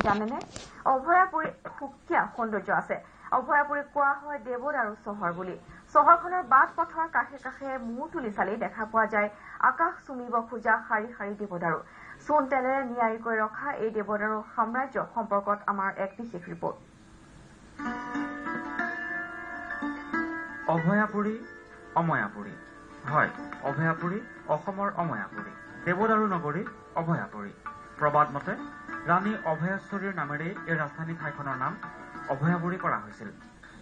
জানেনে অভয়াপুৰীত সুকীয়া সৌন্দৰ্য আছে অভয়াপুৰীক কোৱা হয় দেৱদাৰু চহৰ বুলি চহৰখনৰ বাট পথৰ কাষে কাষে মূৰ তুলি চালি দেখা পোৱা যায় আকাশ চুমিব খোজা শাৰী শাৰী দেৱদাৰু সোণ তেলেৰে নিয়াৰিকৈ ৰখা এই দেৱদাৰু সাম্ৰাজ্য সম্পৰ্কত আমাৰ এক বিশেষ ৰিপৰ্ট অভয়াপুৰী অময়াপুৰী হয় অভয়াপুৰী অসমৰ অময়াপুৰী দেৱদাৰু নগৰী অভয়াপুৰী প্ৰবাদ মতে ৰাণী অভয়াশ্বৰীৰ নামেৰে এই ৰাজধানী ঠাইখনৰ নাম অভয়াপুৰী কৰা হৈছিল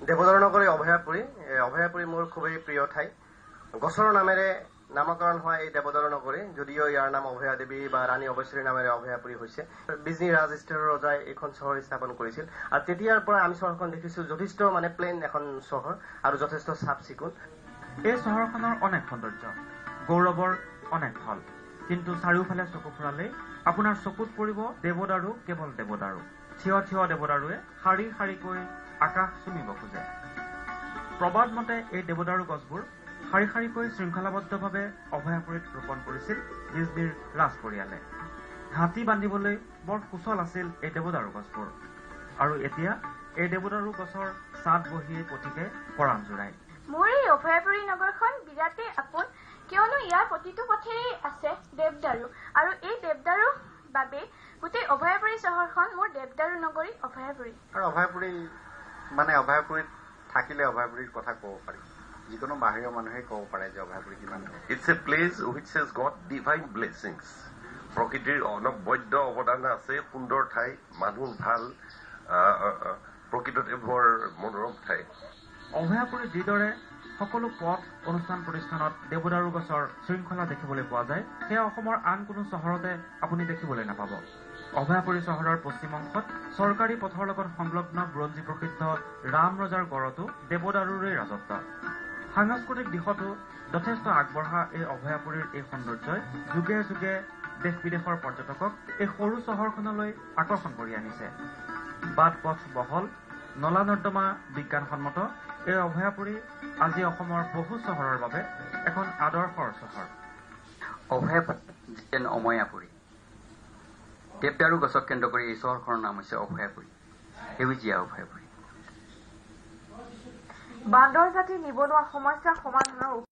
দেৱদাৰু নগৰী অভয়াপুৰী মোৰ খুবেই প্ৰিয় ঠাই গছৰ নামেৰে নামকৰণ হোৱা এই দেৱদাৰু নগৰী যদিও ইয়াৰ নাম অভয়া দেৱী বা ৰাণী অভয়াশ্বৰীৰ নামেৰে অভয়াপুৰী হৈছে বিজনী ৰাজ ষ্টেৰৰ ৰজাই এইখন চহৰ স্থাপন কৰিছিল আৰু তেতিয়াৰ পৰা আমি চহৰখন দেখিছো যথেষ্ট প্লেন এখন চহৰ আৰু যথেষ্ট চাফ চিকুণ এই চহৰখনৰ অনেক সৌন্দৰ্য গৌৰৱৰ অনেক ফল কিন্তু চাৰিওফালে চকু ফুৰালে আপোনাৰ চকুত পৰিব দেৱদাৰু কেৱল দেৱদাৰু থিয় থিয় দেৱদাৰুৱে শাৰী শাৰীকৈ আকাশ চুমিব খোজে প্ৰবাদ মতে এই দেৱদাৰু গছবোৰ শাৰী শাৰীকৈ শৃংখলাবদ্ধভাৱে অভয়াপুৰীত ৰোপণ কৰিছিল বিজনীৰ ৰাজ পৰিয়ালে হাতী বান্ধিবলৈ বৰ সুচল আছিল এই দেৱদাৰু গছবোৰ আৰু এতিয়া এই দেৱদাৰু গছৰ ছাদ বহিয়ে পথিকে পৰাণ জোৰায় মোৰ এই অভয়াপুৰী নগৰখন বিৰাটেই আপোন কিয়নো ইয়াৰ প্ৰতিটো পথেৰে আছে দেৱদাৰু আৰু এই দেৱদাৰু বাবে গোটেই অভয়াপুৰী চহৰখন মোৰ দেৱদাৰু নগৰী অভয়াপুৰী আৰু অভয়াপুৰীত থাকিলে অভয়াপুৰীৰ কথা ক'ব পাৰি যিকোনো বাহিৰৰ মানুহে ক'ব পাৰে যে অভয়াপুৰী কিমান it's a place which has got divine blessings প্ৰকৃতিৰ অনবদ্য অৱদান আছে সুন্দৰ ঠাই মানুহ ভাল প্ৰকৃততে বৰ মনোৰম ঠাই অভয়াপুৰীত যিদৰে সকলো পথ অনুষ্ঠান প্ৰতিষ্ঠানত দেৱদাৰু গছৰ শৃংখলা দেখিবলৈ পোৱা যায় সেয়া অসমৰ আন কোনো চহৰতে আপুনি দেখিবলৈ নাপাব অভয়াপুৰী চহৰৰ পশ্চিম অংশত চৰকাৰী পথৰ লগত সংলগ্ন বুৰঞ্জী প্ৰসিদ্ধ ৰাম ৰজাৰ গড়তো দেৱদাৰুৰে ৰাজত্ব সাংস্কৃতিক দিশতো যথেষ্ট আগবঢ়া এই অভয়াপুৰীৰ এই সৌন্দৰ্যই যুগে যুগে দেশ বিদেশৰ পৰ্যটকক এই সৰু চহৰখনলৈ আকৰ্ষণ কৰি আনিছে বাট পথ বহল নলা নৰ্দমা বিজ্ঞানসন্মত এই অভয়াপুৰী আজি অসমৰ বহু চহৰৰ বাবে এখন আদৰ্শৰ চহৰ অময়াপুৰী দেৱদাৰু গছক কেন্দ্ৰ কৰি এই চহৰখনৰ নাম হৈছে অভয়াপুৰী সেউজীয়া অভয়াপুৰী বান্দৰ জাতি নিবনুৱা সমস্যা সমাধানৰ